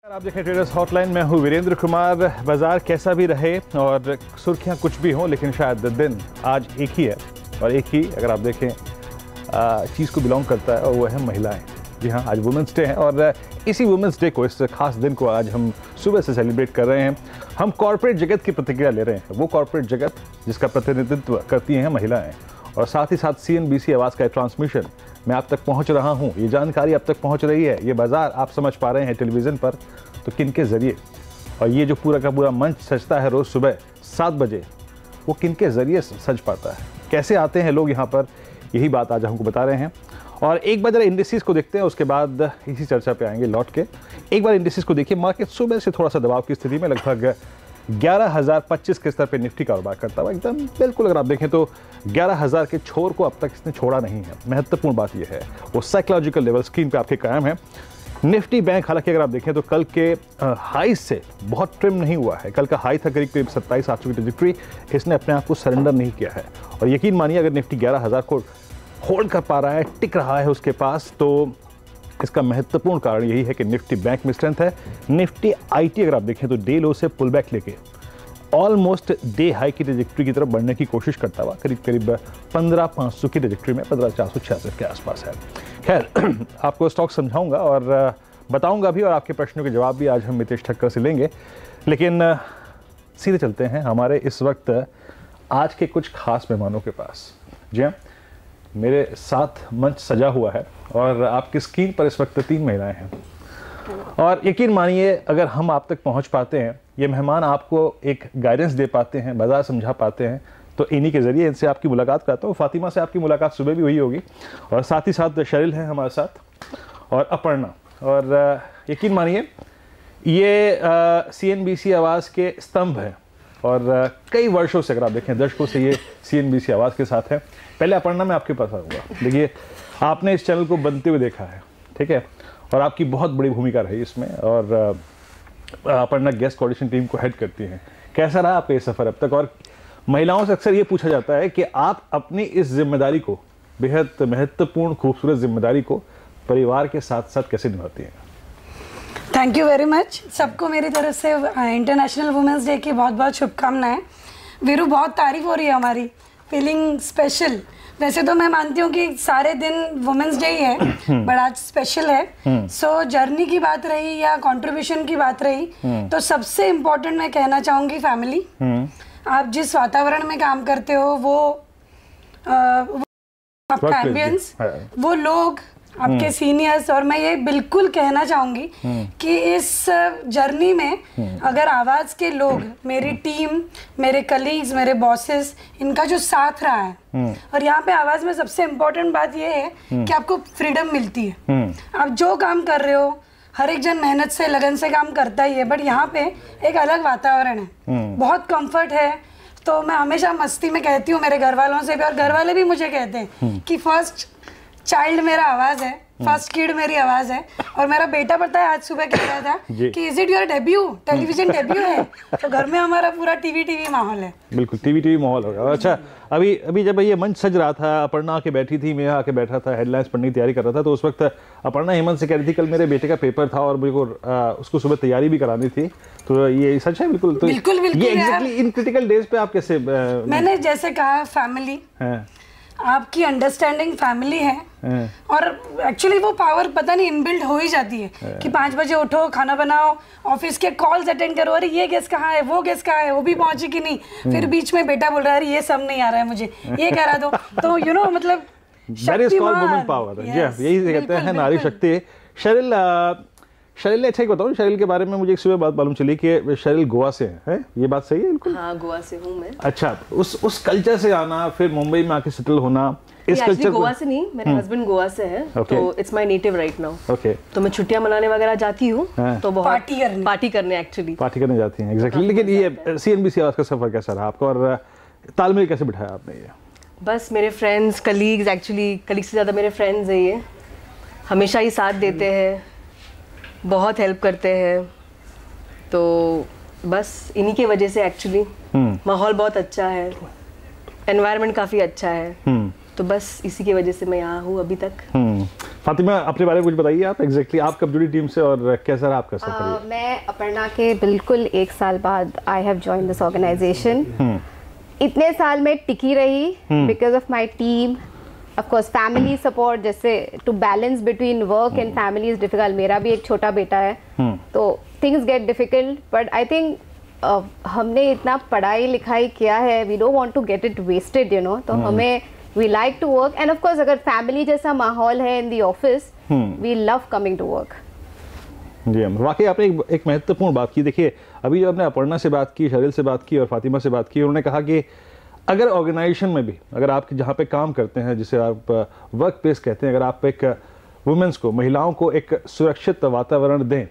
आप देखें traders hotline में हूँ वीरेंद्र कुमार। बाजार कैसा भी रहे और सुर्खियाँ कुछ भी हों, लेकिन शायद दिन आज एक ही है और एक ही अगर आप देखें चीज़ को बिलोंग करता है और वो है महिलाएं। जी हाँ, आज वुमेंस डे है और इसी वुमेंस डे को, इस खास दिन को आज हम सुबह से सेलिब्रेट कर रहे हैं। हम कॉर्पोरेट जगत की प्रतिक्रिया ले रहे हैं, वो कॉर्पोरेट जगत जिसका प्रतिनिधित्व करती हैं महिलाएं, और साथ ही साथ CNBC आवाज़ का ट्रांसमिशन मैं आप तक पहुंच रहा हूं, ये जानकारी आप तक पहुंच रही है, ये बाजार आप समझ पा रहे हैं टेलीविज़न पर, तो किन के ज़रिए, और ये जो पूरा का पूरा मंच सजता है रोज़ सुबह 7 बजे, वो किन के ज़रिए सज पाता है, कैसे आते हैं लोग यहाँ पर, यही बात आज हमको बता रहे हैं। और एक बार जरा इंडिसेस को देखते हैं, उसके बाद इसी चर्चा पे आएंगे लौट के। एक बार इंडिसेस को देखिए, मार्केट सुबह से थोड़ा सा दबाव की स्थिति में लगभग 11,025 के स्तर पे निफ्टी कारोबार करता हुआ एकदम बिल्कुल, अगर आप देखें तो 11,000 के छोर को अब तक इसने छोड़ा नहीं है। महत्वपूर्ण बात यह है वो साइकोलॉजिकल लेवल स्क्रीन पे आपके कायम है। निफ्टी बैंक हालांकि अगर आप देखें तो कल के हाई से बहुत ट्रिम नहीं हुआ है। कल का हाई था करीब 27,800 की ट्रैजेक्टरी, इसने अपने आप को सरेंडर नहीं किया है। और यकीन मानिए अगर निफ्टी 11,000 को होल्ड कर पा रहा है, टिक रहा है उसके पास, तो इसका महत्वपूर्ण कारण यही है कि निफ्टी बैंक में स्ट्रेंथ है। निफ्टी IT अगर आप देखें तो डे लो से पुल बैक लेके ऑलमोस्ट डे हाई की ट्रैजेक्टरी की तरफ बढ़ने की कोशिश करता हुआ करीब 15,500 की ट्रैजेक्टरी में 15,466 के आसपास है। खैर, आपको स्टॉक समझाऊंगा और बताऊंगा भी, और आपके प्रश्नों के जवाब भी आज हम मितेश ठक्कर से लेंगे। लेकिन सीधे चलते हैं हमारे इस वक्त आज के कुछ खास मेहमानों के पास। जी हाँ, मेरे साथ मंच सजा हुआ है और आपकी स्क्रीन पर इस वक्त 3 महिलाएं हैं, और यकीन मानिए अगर हम आप तक पहुंच पाते हैं, ये मेहमान आपको एक गाइडेंस दे पाते हैं, बाजार समझा पाते हैं, तो इन्हीं के ज़रिए इनसे आपकी मुलाकात कराता हूँ। फातिमा से आपकी मुलाकात सुबह भी हुई होगी, और साथ ही साथ शरील हैं हमारे साथ, और अपर्णा। और यकीन मानिए ये CNBC आवाज़ के स्तंभ हैं, और कई वर्षों से, अगर आप देखें दशकों से ये CNBC आवाज़ के साथ है। पहले अपर्णा मैं आपके पास आऊँगा। देखिए, आपने इस चैनल को बनते हुए देखा है, ठीक है, और आपकी बहुत बड़ी भूमिका रही इसमें, और अपर्णा गेस्ट कोऑर्डिनेशन टीम को हेड करती हैं। कैसा रहा आपका ये सफ़र अब तक? और महिलाओं से अक्सर ये पूछा जाता है कि आप अपनी इस जिम्मेदारी को, बेहद महत्वपूर्ण खूबसूरत जिम्मेदारी को परिवार के साथ साथ कैसे निभाती हैं? Thank you very much. सबको मेरी तरफ से इंटरनेशनल वुमेंस डे की बहुत बहुत शुभकामनाएं। वीरू, बहुत तारीफ हो रही है हमारी, फीलिंग स्पेशल। वैसे तो मैं मानती हूँ कि सारे दिन वुमेंस डे ही है, बट आज स्पेशल है। सो जर्नी की बात रही या कंट्रीब्यूशन की बात रही, तो सबसे इम्पोर्टेंट मैं कहना चाहूँगी फैमिली। आप जिस वातावरण में काम करते हो, वो आपका एम्बियंस, वो लोग, आपके सीनियर्स, और मैं ये बिल्कुल कहना चाहूँगी कि इस जर्नी में अगर आवाज़ के लोग, मेरी टीम, मेरे कलीग्स, मेरे बॉसेस, इनका जो साथ रहा है, और यहाँ पे आवाज़ में सबसे इम्पोर्टेंट बात ये है कि आपको फ्रीडम मिलती है। आप जो काम कर रहे हो, हर एक जन मेहनत से, लगन से काम करता ही है, बट यहाँ पे एक अलग वातावरण है, बहुत कंफर्ट है। तो मैं हमेशा मस्ती में कहती हूँ मेरे घर वालों से भी, और घर वाले भी मुझे कहते हैं कि फर्स्ट चाइल्ड मेरा आवाज़ है, फर्स्ट किड मेरी आवाज़ है। और मेरा बेटा पता है आज सुबह कह रहा था कि is it your debut, television debut है? तो घर में हमारा पूरा टीवी माहौल है। बिल्कुल टीवी माहौल होगा। अच्छा, अभी जब ये मंच सज रहा था, अपर्णा आके बैठी थी, मैं आके बैठा था, हेडलाइंस पढ़ने की तैयारी कर रहा था, तो उस वक्त अपर्णा हेमंत से कह रही थी कल मेरे बेटे का पेपर था और मुझे को उसको सुबह तैयारी भी करानी थी। तो ये सच है? बिल्कुल। तो बिल्कुल ये एग्जैक्टली इन क्रिटिकल डेज पे आप कैसे? मैंने जैसे कहा, फैमिली, आपकी अंडरस्टैंडिंग फैमिली है, और एक्चुअली वो पावर पता नहीं इनबिल्ट हो ही जाती है कि 5 बजे उठो, खाना बनाओ, ऑफिस के कॉल्स अटेंड करो, अरे ये गेस्ट कहाँ है, वो गेस्ट कहाँ है, वो भी पहुंची कि नहीं, फिर बीच में बेटा बोल रहा है अरे ये सब नहीं आ रहा है मुझे, ये करा दो। तो यू नो, मतलब यही कहते हैं नारी शक्ति। शरील ने, अच्छा एक बताओ, शरील के बारे में मुझे एक सुबह बात मालूम चली कि शरील गोवा से है, ये बात सही है? बिल्कुल, हाँ, गोवा से हूँ मैं। अच्छा, उस कल्चर से आना, फिर मुंबई में आके सेटल होना, इस कल्चर गोवा से नहीं, मेरे हस्बैंड गोवा से है, तो it's my native right now. Okay, तो मैं छुट्टियां मनाने वगैरह जाती हूँ, तो बहुत पार्टी करने जाती हैं। एग्जैक्टली। लेकिन ये CNBC आवाज़ का सफर कैसा रहा आपका, और तालमेल कैसे बिठाया आपने ये? बस मेरे फ्रेंड्स, कलीग्स, एक्चुअली कलीग से ज़्यादा मेरे फ्रेंड्स हैं, ये हमेशा ही साथ देते हैं, बहुत हेल्प करते हैं, तो बस इन्हीं की वजह से एक्चुअली माहौल बहुत अच्छा है, एनवायरनमेंट काफ़ी अच्छा है, तो बस इसी की वजह से मैं यहाँ हूँ अभी तक। फातिमा अपने बारे में कुछ बताइए आप, एग्जैक्टली आप कब जुड़ी टीम से और कैसा रहा आपका सफर? मैं अपर्णा के बिल्कुल 1 साल बाद I have joined this organization. इतने साल में टिकी रही because of my team, of course family support, जैसे to balance between work and family is difficult. मेरा भी एक छोटा बेटा है तो things get difficult, but I think हमने इतना पढ़ाई लिखाई किया है, we don't want to get it wasted, you know. तो हमें we like to work and of course अगर फैमिली जैसा माहौल है in the office, we love coming to work. जी वाकई आपने एक महत्वपूर्ण बात की। देखिए अभी जो आपने अपर्णा से बात की, शरील से बात की और फातिमा से बात की, उन्होंने कहा कि अगर ऑर्गेनाइजेशन में भी, अगर आप जहाँ पे काम करते हैं जिसे आप वर्क प्लेस कहते हैं, अगर आप एक वुमेन्स को, महिलाओं को एक सुरक्षित वातावरण दें,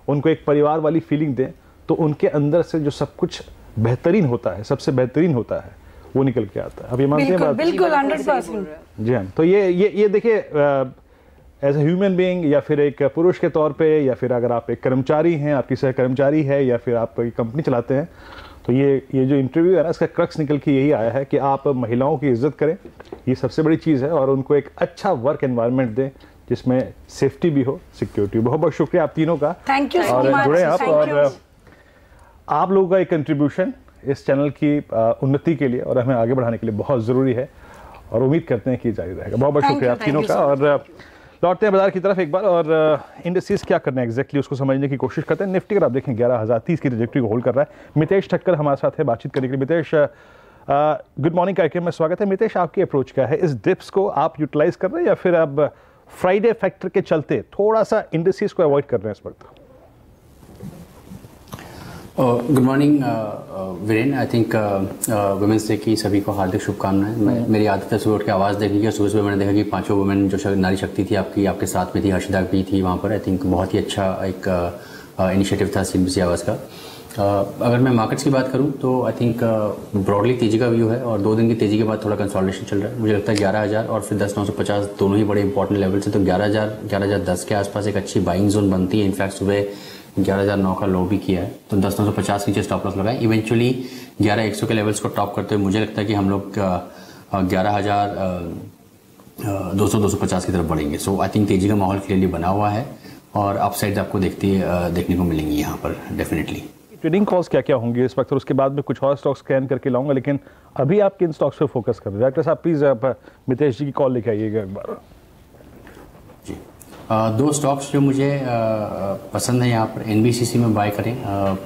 उनको एक परिवार वाली फीलिंग दें, तो उनके अंदर से जो सब कुछ बेहतरीन होता है, सबसे बेहतरीन होता है, वो निकल के आता है। अब ये मानते हैं बात? बिल्कुल 100%। जी हाँ, तो ये देखिए एज ए ह्यूमन बीइंग या फिर एक पुरुष के तौर पे, या फिर अगर आप एक कर्मचारी हैं, आपकी सहकर्मचारी है, या फिर आप कोई कंपनी चलाते हैं, तो ये जो इंटरव्यू है ना, इसका क्रक्स निकल के यही आया है कि आप महिलाओं की इज्जत करें, ये सबसे बड़ी चीज़ है, और उनको एक अच्छा वर्क एनवायरनमेंट दें जिसमें सेफ्टी भी हो, सिक्योरिटी। बहुत बहुत शुक्रिया आप तीनों का, थैंक यू और जुड़े आप, और आप लोगों का एक कंट्रीब्यूशन इस चैनल की उन्नति के लिए और हमें आगे बढ़ाने के लिए बहुत ज़रूरी है, और उम्मीद करते हैं कि जारी रहेगा। बहुत बहुत शुक्रिया आप तीनों का। और लौटते हैं बाजार की तरफ एक बार, और इंडस्ट्रीज क्या करना है एग्जैक्टली उसको समझने की कोशिश करते हैं। निफ्टी अगर आप देखें 11,030 की ट्रैजेक्टरी को होल्ड कर रहा है। मितेश ठक्कर हमारे साथ है बातचीत करने के लिए। मितेश, गुड मॉर्निंग कार्यक्रम में स्वागत है। मितेश, आपकी अप्रोच क्या है? इस डिप्स को आप यूटिलाइज कर रहे हैं या फिर अब फ्राइडे फैक्टर के चलते थोड़ा सा इंडस्ट्रीज को अवॉइड कर रहे हैं इस वक्त? Good morning Viren, I think women's day की सभी को हार्दिक शुभकामनाएं। मेरी आदत है सुबह उठ के आवाज़ देखने की, सुबह मैंने देखा कि 5 वुमेन जो नारी शक्ति थी आपके साथ में थी, हर्षिता भी थी वहाँ पर। आई थिंक बहुत ही अच्छा एक इनिशिएटिव था CNBC आवाज़ का। अगर मैं मार्केट्स की बात करूँ तो आई थिंक ब्रॉडली तेज़ी का व्यू है, और 2 दिन की तेज़ी के बाद थोड़ा कंसोलिडेशन चल रहा है। मुझे लगता है 11,000 और फिर 10,950 दोनों ही बड़े इंपॉर्टेंट लेवल से, तो 11,000 11,010 के आसपास एक अच्छी बाइंग जोन बनती है। इनफैक्ट सुबह 11,009 का लो भी किया है, तो 10,950 के नीचे स्टॉप लॉस लगाएं। इवेंचुअली 11,100 के लेवल्स को टॉप करते हुए मुझे लगता है कि हम लोग 11,200-250 की तरफ बढ़ेंगे। सो आई थिंक तेजी का माहौल क्लियरली बना हुआ है, और अपसाइड आपको देखने को मिलेंगी यहाँ पर डेफिनेटली। ट्रेडिंग कॉल्स क्या क्या होंगे इस वक्त, और उसके बाद में कुछ और स्टॉक स्कैन करके लाऊंगा, लेकिन अभी आप किन स्टॉक्स पे फोकस कर रहे हैं? डॉक्टर साहब प्लीज़ आप मितेश जी की कॉल लेके आइएगा एक बार। जी 2 स्टॉक्स जो मुझे पसंद है यहाँ पर, NBCC में बाय करें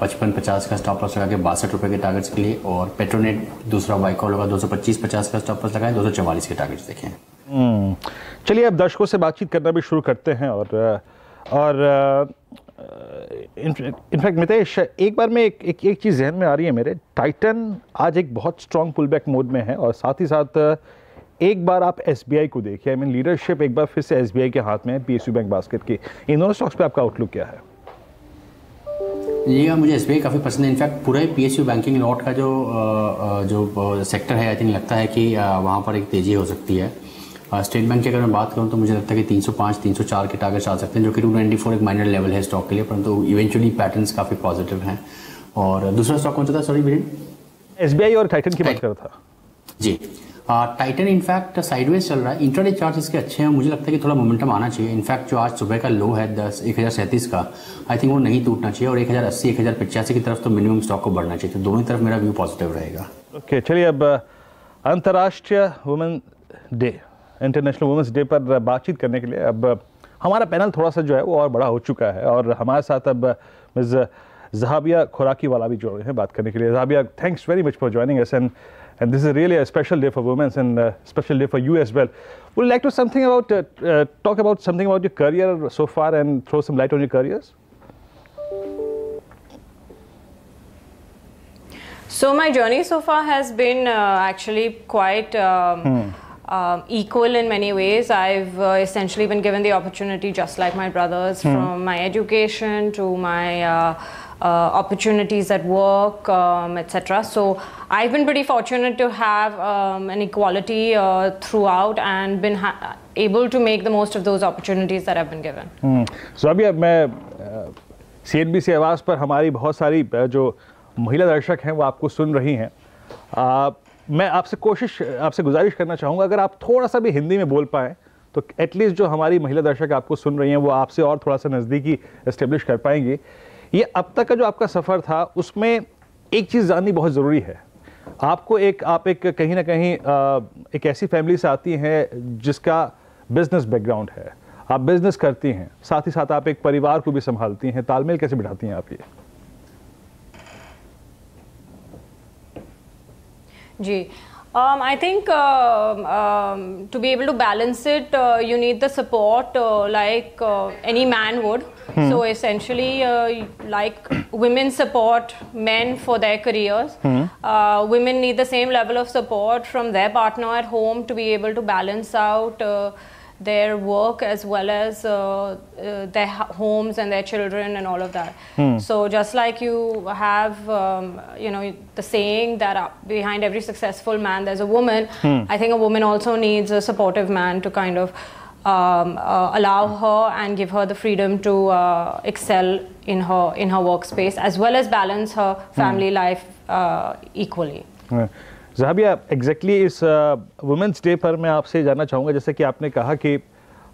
55-50 का स्टॉप लॉस लगा के 62 रुपये के टारगेट्स के लिए, और पेट्रोनेट दूसरा बाय कॉल होगा 225-50 का स्टॉप लॉस लगाएं, 244 के टारगेट्स देखें। चलिए अब दर्शकों से बातचीत करना भी शुरू करते हैं, और इनफैक्ट मितेश, एक बार में एक चीज़ जहन में आ रही है मेरे। टाइटन आज एक बहुत स्ट्रॉन्ग पुल बैक मोड में है, और साथ ही साथ एक बार आप SBI को देखिए, आई मीन लीडरशिप एक बार फिर से SBI के हाथ में है, PSU बैंक बास्केट की। इन दोनों स्टॉक्स पे आपका आउटलुक क्या है? जी हाँ, मुझे SBI काफ़ी पसंद है। इनफैक्ट पूरा PSU बैंकिंग लॉट का जो सेक्टर है, आई थिंक लगता है कि वहाँ पर एक तेज़ी हो सकती है। स्टेट बैंक की अगर मैं बात करूँ तो मुझे लगता है कि 305-304 के टारगेट्स आ सकते हैं, जो कि 294 एक माइनर लेवल है स्टॉक के लिए, परंतु इवेंचुअली पैटर्न्स काफ़ी पॉजिटिव हैं। और दूसरा स्टॉक कौन सा था, सॉरी वीरेन? SBI और टाइटन की बात कर रहा था जी। टाइटन इनफैक्ट साइडवेज चल रहा है, इंट्राडे चार्ट्स इसके अच्छे हैं, मुझे लगता है कि थोड़ा मोमेंटम आना चाहिए। इनफैक्ट जो आज सुबह का लो है 10,137 का, आई थिंक वो नहीं टूटना चाहिए, और 1,080-1,085 की तरफ तो मिनिमम स्टॉक को बढ़ना चाहिए। तो दोनों तरफ मेरा व्यू पॉजिटिव रहेगा। ओके, चलिए अब अंतर्राष्ट्रीय women day, international women's day पर बातचीत करने के लिए अब हमारा पैनल थोड़ा सा जो है वो और बड़ा हो चुका है, और हमारे साथ अब मिस ज़हाबिया खुराकी वाला भी जुड़ रहे हैं बात करने के लिए। Zahabia, thanks very much for joining us, and this is really a special day for women and a special day for you as well. Would you like to talk about something about your career so far and throw some light on your careers? So my journey so far has been actually quite equal in many ways. I've essentially been given the opportunity just like my brothers, from my education to my opportunities at work, etc. So I've been pretty fortunate to have an equality throughout and been able to make the most of those opportunities that I've been given. So अभी अब मैं CNBC आवाज़ पर हमारी बहुत सारी जो महिला दर्शक हैं वो आपको सुन रही हैं। मैं आपसे गुजारिश करना चाहूँगा, अगर आप थोड़ा सा भी हिंदी में बोल पाएँ तो एटलीस्ट जो हमारी महिला दर्शक आपको सुन रही हैं वो आपसे और थोड़ा सा नज़दीकी एस्टेब्लिश कर पाएंगी। ये अब तक का जो आपका सफ़र था उसमें एक चीज़ जाननी बहुत ज़रूरी है। आप एक कहीं ना कहीं एक ऐसी फैमिली से आती हैं जिसका बिजनेस बैकग्राउंड है, आप बिजनेस करती हैं, साथ ही साथ आप एक परिवार को भी संभालती हैं, तालमेल कैसे बिठाती हैं आप ये? जी, I think to be able to balance it, you need the support like any man would. So essentially, like women support men for their careers. Women need the same level of support from their partner at home to be able to balance out their work as well as their homes and their children and all of that. So just like you have, the saying that behind every successful man there's a woman, I think a woman also needs a supportive man to kind of allow her and give her the freedom to excel in her workspace as well as balance her family life equally. Zahabia, exactly इस women's day पर मैं आपसे जानना चाहूँगा, जैसे कि आपने कहा कि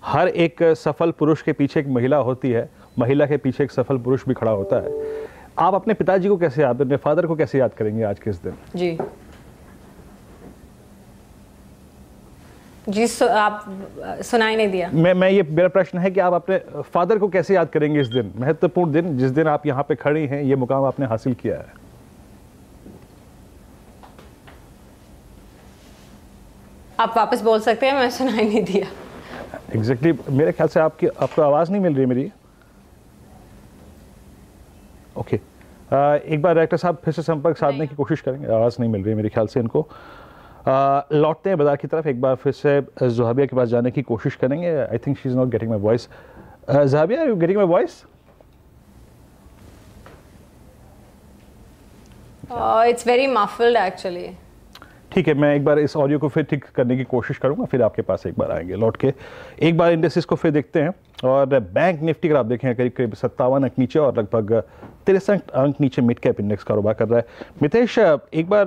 हर एक सफल पुरुष के पीछे एक महिला होती है, महिला के पीछे एक सफल पुरुष भी खड़ा होता है। आप अपने पिताजी को कैसे याद, अपने फादर को कैसे याद करेंगे आज के इस दिन? जी, आप सुनाई नहीं दिया। मेरा प्रश्न है कि आप अपने फादर को कैसे याद करेंगे इस दिन, महत्वपूर्ण दिन, जिस दिन आप यहाँ पे खड़ी हैं, ये मुकाम आपने हासिल किया है? आप वापस बोल सकते हैं, मैं सुनाई नहीं दिया। एग्जैक्टली मेरे ख्याल से आपको आवाज़ नहीं मिल रही मेरी। ओके, एक बार डायरेक्टर साहब फिर से संपर्क साधने की कोशिश करेंगे, आवाज़ नहीं मिल रही मेरे ख्याल से इनको। लौटते हैं बाजार की तरफ, एक बार फिर से ज़हाबिया के पास जाने की कोशिश करेंगे। I think she is not getting my voice. Zahabia, are you getting my voice? It's very muffled actually. ठीक है, मैं एक बार इस ऑडियो को फिर ठीक करने की कोशिश करूंगा, फिर आपके पास एक बार आएंगे लौट के। एक बार इंडेक्सेस को फिर देखते हैं, और बैंक निफ्टी अगर आप देखें करीब करीब 57 अंक नीचे और लगभग 63 अंक नीचे मिड कैप इंडेक्स कारोबार कर रहा है। मितेश, एक बार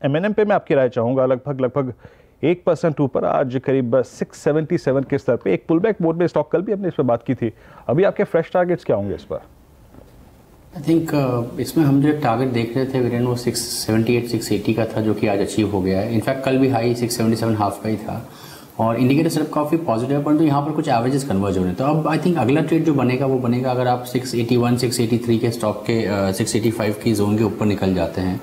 M&M पे मैं आपकी राय चाहूँगा। लगभग 1% ऊपर, आज करीब 677 के स्तर पर। एक पुल बैक मोड में स्टॉक, कल भी हमने इस पर बात की थी। अभी आपके फ्रेश टारगेट्स क्या होंगे इस पर? आई थिंक इसमें हम जो टारगेट देख रहे थे वीरेन, वो 678 680 का था, जो कि आज अचीव हो गया है। इनफैक्ट कल भी हाई 677 हाफ का ही था, और इंडिकेटर सिर्फ काफ़ी पॉजिटिव है, परंतु यहाँ पर कुछ एवरेजेस कन्वर्ज हो रहे हैं। तो अब आई थिंक अगला ट्रेड जो बनेगा वो बनेगा अगर आप 681 683 के स्टॉक के 685 की जोन के ऊपर निकल जाते हैं।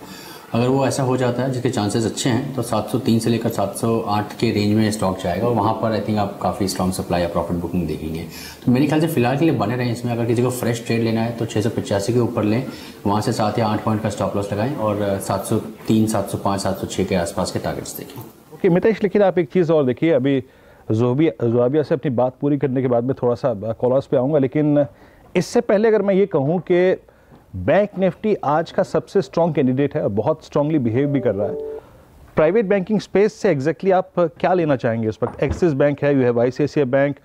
अगर वो ऐसा हो जाता है, जिसके चांसेस अच्छे हैं, तो 703 से लेकर 708 के रेंज में स्टॉक जाएगा, और वहाँ पर आई थिंक आप काफ़ी स्ट्रॉन्ग सप्लाई या प्रॉफिट बुकिंग देखेंगे। तो मेरे ख्याल से फिलहाल के लिए बने रहें इसमें। अगर किसी को फ्रेश ट्रेड लेना है तो 685 के ऊपर लें, वहाँ से 7 या 8 पॉइंट का स्टॉप लॉस लगाएं, और 703 705 706 के आसपास के टारगेट्स देखें। ओके मितेश, लेकिन आप एक चीज़ और देखिए, अभी ज़हाबिया से अपनी बात पूरी करने के बाद में थोड़ा सा कॉलर्स पे आऊँगा, लेकिन इससे पहले अगर मैं ये कहूँ कि बैंक निफ्टी आज का सबसे स्ट्रॉन्ग कैंडिडेट है, बहुत स्ट्रांगली बिहेव भी कर रहा है। प्राइवेट बैंकिंग स्पेस से एग्जैक्टली आप क्या लेना चाहेंगे इस वक्त? एक्सिस बैंक है, you have ICICI bank,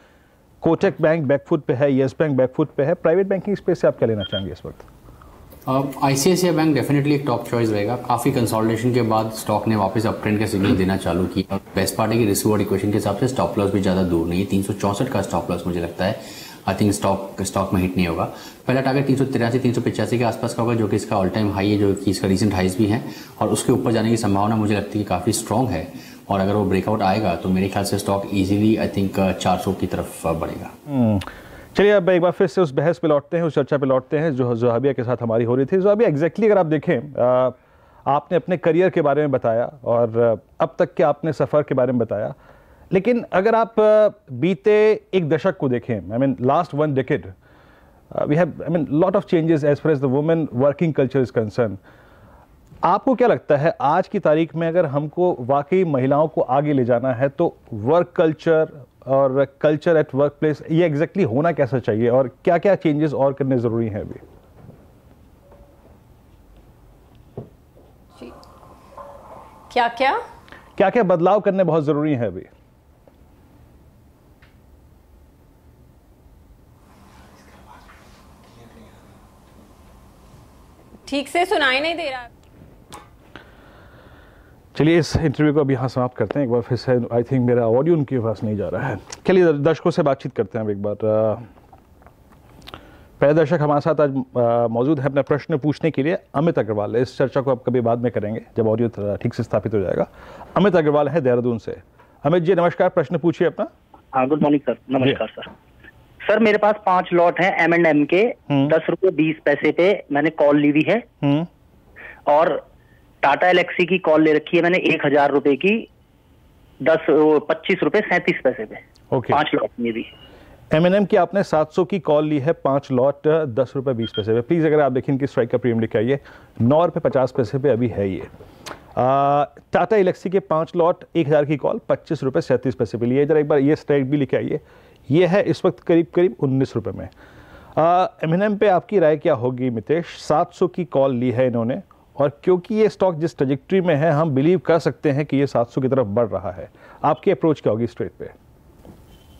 Kotak bank back foot पे है, येस बैंक बैकफुट पे है। प्राइवेट बैंकिंग स्पेस से आप क्या लेना चाहेंगे इस वक्त? ICICI बैंक डेफिनेटली एक टॉप चॉइस रहेगा। काफ़ी कंसोलिडेशन के बाद स्टॉक ने वापस अप ट्रेंड का सिग्नल देना चालू किया। बेस्ट पार्ट है कि रिस्क रिवॉर्ड इक्वेशन के हिसाब से स्टॉप लॉस भी ज़्यादा दूर नहीं है। 364 का स्टॉप लॉस मुझे लगता है आई थिंक स्टॉक में हिट नहीं होगा। पहला टारगेट 383 385 के आसपास का होगा, जो कि इसका ऑल टाइम हाई है, जो कि इसका रीसेंट हाइज भी है, और उसके ऊपर जाने की संभावना मुझे लगती है कि काफ़ी स्ट्रॉन्ग है। और अगर वो ब्रेकआउट आएगा तो मेरे ख्याल से स्टॉक इजीली आई थिंक 400 की तरफ बढ़ेगा। चलिए अब एक बार फिर से उस बहस पे लौटते हैं, उस चर्चा पे लौटते हैं जो ज़हाबिया के साथ हमारी हो रही थी। ज़हाबिया, एग्जैक्टली अगर आप देखें, आपने अपने करियर के बारे में बताया और अब तक के आपने सफ़र के बारे में बताया, लेकिन अगर आप बीते एक दशक को देखें, I mean last 1 decade, we have I mean lot of changes as far as the women working culture is concern. आपको क्या लगता है आज की तारीख में अगर हमको वाकई महिलाओं को आगे ले जाना है तो वर्क कल्चर और कल्चर एट वर्क प्लेस, ये एग्जैक्टली होना कैसा चाहिए, और क्या क्या चेंजेस और करने ज़रूरी हैं अभी? क्या क्या बदलाव करने बहुत ज़रूरी हैं अभी? ठीक से सुनाई नहीं दे रहा। चलिए इस इंटरव्यू को अभी यहाँ समाप्त करते हैं। एक बार फिर से आई थिंक मेरा ऑडियो उनके पास नहीं जा रहा है। चलिए दर्शकों से बातचीत करते हैं अब एक बार। पहले दर्शक हमारे साथ आज मौजूद है अपना प्रश्न पूछने के लिए अमित अग्रवाल। इस चर्चा को आप कभी बाद में करेंगे जब ऑडियो ठीक से स्थापित हो जाएगा। अमित अग्रवाल है देहरादून से। अमित जी नमस्कार, प्रश्न पूछिए अपना। हाँ गुड मॉर्निंग सर। नमस्कार सर। सर मेरे पास 5 लॉट हैं M&M के 10 रुपये 20 पैसे पे मैंने कॉल ली हुई है और टाटा एलेक्सी की कॉल ले रखी है मैंने 1000 रुपए की 25 रुपए 37 पैसे पे। 5 लॉट में भी M&M की आपने 700 की कॉल ली है 5 लॉट 10 रुपये 20 पैसे पे। प्लीज़ अगर आप देखें इनकी स्ट्राइक का प्रीमियम लिख आइए 9 रुपये 50 पैसे पे अभी है ये। टाटा एलेक्सी के 5 लॉट 1000 की कॉल 25 रुपये 37 पैसे पे लिए। जरा एक बार ये स्ट्राइक भी लिख आइए, ये है इस वक्त करीब करीब 19 रुपये में। M&M पे आपकी राय क्या होगी मितेश? 700 की कॉल ली है इन्होंने और क्योंकि ये स्टॉक जिस ट्रजेक्ट्री में है हम बिलीव कर सकते हैं कि ये 700 की तरफ बढ़ रहा है। आपकी अप्रोच क्या होगी स्ट्रेट पे?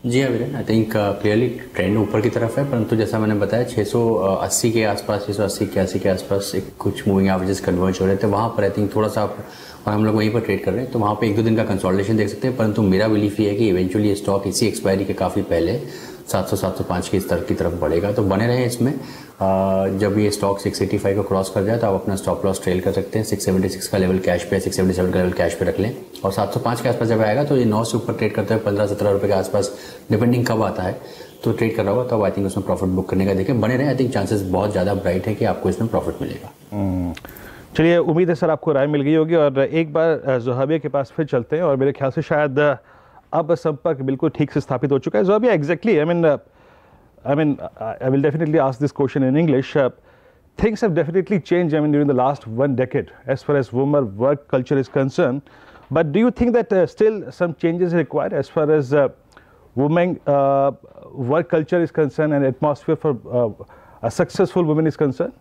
जी हाँ Viren, I think clearly trend ऊपर की तरफ है, परंतु जैसा मैंने बताया 680 के आसपास 680 81 के आसपास एक कुछ मूविंग एवरेजेस कन्वर्ज हो रहे थे, वहाँ पर आई थिंक थोड़ा सा और हम लोग वहीं पर ट्रेड कर रहे हैं, तो वहाँ पे 1-2 दिन का कंसोलिडेशन देख सकते हैं। परंतु मेरा बिलीफ ये है कि इवेंचुअली ये स्टॉक इसी एक्सपायरी के काफ़ी पहले 700-705 के स्तर की तरफ बढ़ेगा, तो बने रहे इसमें। जब ये स्टॉक 685 को क्रॉस कर जाए तो आप अपना स्टॉप लॉस ट्रेल कर सकते हैं। 676 का लेवल कैश पे, 677 का लेवल कैश पे रख लें और 705 के आसपास जब आएगा तो ये 9 से ऊपर ट्रेड करते हुए 15-17 रुपये के आसपास डिपेंडिंग कब आता है तो ट्रेड कर रहा होगा, तो आई थिंक उसमें प्रॉफिट बुक करने का देखें, बने रहे। आई थिंक चांसेस बहुत ज़्यादा ब्राइट है कि आपको इसमें प्रॉफिट मिलेगा। चलिए उम्मीद है सर आपको राय मिल गई होगी और एक बार ज़ुहाबिया के पास फिर चलते हैं और मेरे ख्याल से शायद अब संपर्क बिल्कुल ठीक से स्थापित हो चुका है। ज़ुहाबिया exactly I will definitely ask this question in English. Things have definitely changed, during the last 1 decade as far as women work culture is concerned. But do you think that still some changes are required as far as women work culture is concerned and atmosphere for a successful woman is concerned?